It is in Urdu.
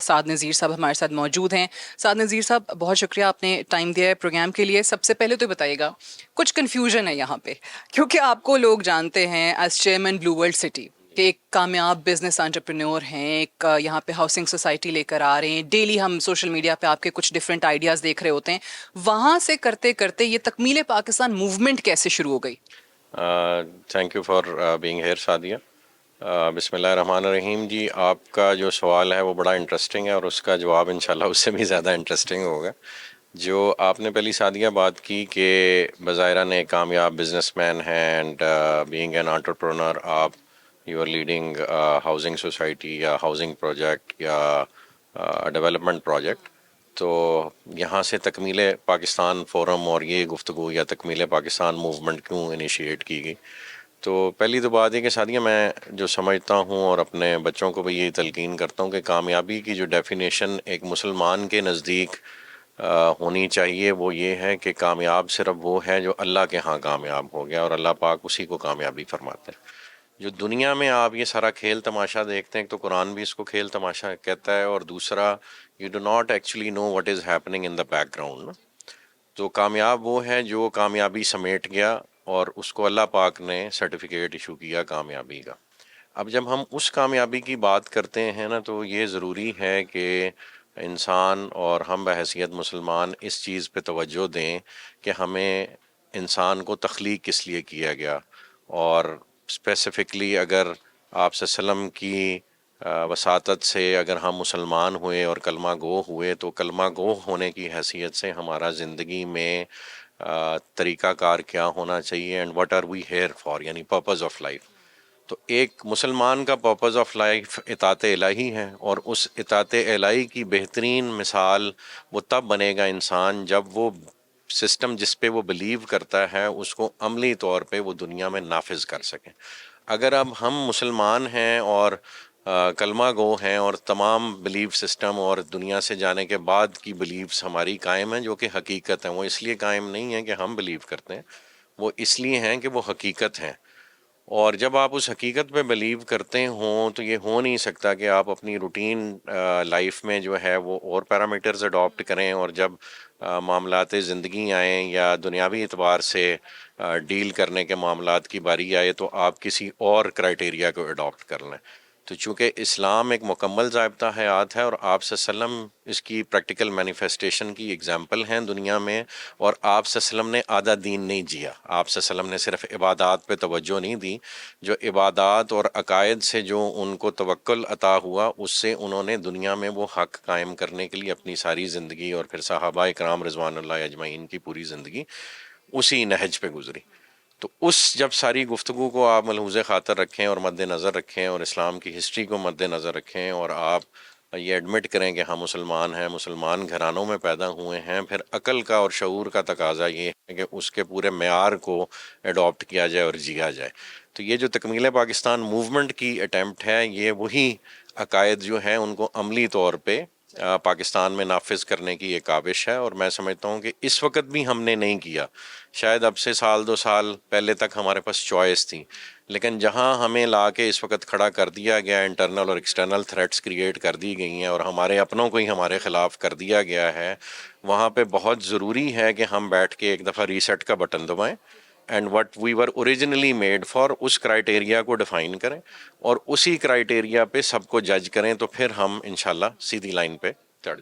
سعد نذیر صاحب ہمارے ساتھ موجود ہیں. سعد نذیر صاحب بہت شکریہ آپ نے ٹائم دیا ہے پروگرام کے لیے. سب سے پہلے تو بتائیے گا کچھ کنفیوژن ہے یہاں پہ کیونکہ آپ کو لوگ جانتے ہیں as chairman Blue World City کہ ایک کامیاب بزنس انٹرپرینور ہیں, ایک یہاں پہ ہاؤسنگ سوسائٹی لے کر آ رہے ہیں. ڈیلی ہم سوشل میڈیا پہ آپ کے کچھ ڈفرینٹ آئیڈیاز دیکھ رہے ہوتے ہیں. وہاں سے کرتے کرتے یہ تکمیل پاکستان موومنٹ کیسے شروع ہو گئی؟ Thank you for being here Sadia. بسم اللہ الرحمن الرحیم. جی آپ کا جو سوال ہے وہ بڑا انٹرسٹنگ ہے اور اس کا جواب انشاءاللہ اس سے بھی زیادہ انٹرسٹنگ ہوگا. جو آپ نے پہلی سعدیہ بات کی کہ بظاہراً ایک کامیاب بزنس مین ہیں اینڈ بینگ این انٹرپرونر آپ you are leading housing society یا ہاؤسنگ پروجیکٹ یا ڈیولپمنٹ پروجیکٹ, تو یہاں سے تکمیل پاکستان فورم اور یہ گفتگو یا تکمیل پاکستان موومنٹ کیوں انیشیٹ کی گئی. تو پہلی تو بات ہے کہ سعدیہ میں جو سمجھتا ہوں اور اپنے بچوں کو بھی یہی تلقین کرتا ہوں کہ کامیابی کی جو ڈیفینیشن ایک مسلمان کے نزدیک ہونی چاہیے وہ یہ ہے کہ کامیاب صرف وہ ہے جو اللہ کے ہاں کامیاب ہو گیا, اور اللہ پاک اسی کو کامیابی فرماتے ہیں. جو دنیا میں آپ یہ سارا کھیل تماشا دیکھتے ہیں, ایک تو قرآن بھی اس کو کھیل تماشا کہتا ہے, اور دوسرا you do not actually know what is happening in the background. تو کامیاب وہ ہے جو کامیابی سمیٹ گیا اور اس کو اللہ پاک نے سرٹیفکیٹ ایشو کیا کامیابی کا. اب جب ہم اس کامیابی کی بات کرتے ہیں نا, تو یہ ضروری ہے کہ انسان اور ہم بحیثیت مسلمان اس چیز پہ توجہ دیں کہ ہمیں انسان کو تخلیق کس لیے کیا گیا, اور اسپیسیفکلی اگر آپ صلی اللہ علیہ وسلم کی وساطت سے اگر ہم مسلمان ہوئے اور کلمہ گو ہوئے, تو کلمہ گو ہونے کی حیثیت سے ہمارا زندگی میں طریقہ کار کیا ہونا چاہیے and what are we here for, یعنی پرپز آف لائف. تو ایک مسلمان کا پرپز آف لائف اطاعت الہی ہے, اور اس اطاعت الہی کی بہترین مثال وہ تب بنے گا انسان جب وہ سسٹم جس پہ وہ بلیو کرتا ہے اس کو عملی طور پہ وہ دنیا میں نافذ کر سکیں. اگر اب ہم مسلمان ہیں اور کلمہ گو ہیں اور تمام بلیف سسٹم اور دنیا سے جانے کے بعد کی بلیفز ہماری قائم ہیں جو کہ حقیقت ہیں, وہ اس لیے قائم نہیں ہیں کہ ہم بلیو کرتے ہیں, وہ اس لیے ہیں کہ وہ حقیقت ہیں. اور جب آپ اس حقیقت پہ بلیو کرتے ہوں تو یہ ہو نہیں سکتا کہ آپ اپنی روٹین لائف میں جو ہے وہ اور پیرامیٹرز اڈاپٹ کریں, اور جب معاملات زندگی آئیں یا دنیاوی اعتبار سے ڈیل کرنے کے معاملات کی باری آئے تو آپ کسی اور کرائٹیریا کو اڈاپٹ کر لیں. تو چونکہ اسلام ایک مکمل ضابطہ حیات ہے اور آپ صلی اللہ علیہ وسلم اس کی پریکٹیکل مینیفیسٹیشن کی اگزامپل ہیں دنیا میں, اور آپ صلی اللہ علیہ وسلم نے آدھا دین نہیں جیا. آپ صلی اللہ علیہ وسلم نے صرف عبادات پہ توجہ نہیں دی, جو عبادات اور عقائد سے جو ان کو توکل عطا ہوا اس سے انہوں نے دنیا میں وہ حق قائم کرنے کے لیے اپنی ساری زندگی, اور پھر صحابہ اکرام رضوان اللہ اجمعین کی پوری زندگی اسی نہج پہ گزری. تو اس جب ساری گفتگو کو آپ ملحوظ خاطر رکھیں اور مد نظر رکھیں اور اسلام کی ہسٹری کو مد نظر رکھیں, اور آپ یہ ایڈمٹ کریں کہ ہم مسلمان ہیں, مسلمان گھرانوں میں پیدا ہوئے ہیں, پھر عقل کا اور شعور کا تقاضا یہ ہے کہ اس کے پورے معیار کو اڈاپٹ کیا جائے اور جیا جائے. تو یہ جو تکمیل پاکستان موومنٹ کی اٹیمپٹ ہے, یہ وہی عقائد جو ہیں ان کو عملی طور پہ پاکستان میں نافذ کرنے کی ایک کاوش ہے. اور میں سمجھتا ہوں کہ اس وقت بھی ہم نے نہیں کیا, شاید اب سے سال دو سال پہلے تک ہمارے پاس چوائس تھی, لیکن جہاں ہمیں لا کے اس وقت کھڑا کر دیا گیا, انٹرنل اور ایکسٹرنل تھریٹس کریٹ کر دی گئی ہیں اور ہمارے اپنوں کو ہی ہمارے خلاف کر دیا گیا ہے, وہاں پہ بہت ضروری ہے کہ ہم بیٹھ کے ایک دفعہ ریسیٹ کا بٹن دبائیں and what we were originally made for, اس کرائٹیریا کو ڈیفائن کریں اور اسی کرائٹیریا پہ سب کو جج کریں, تو پھر ہم انشاءاللہ سیدھی لائن پہ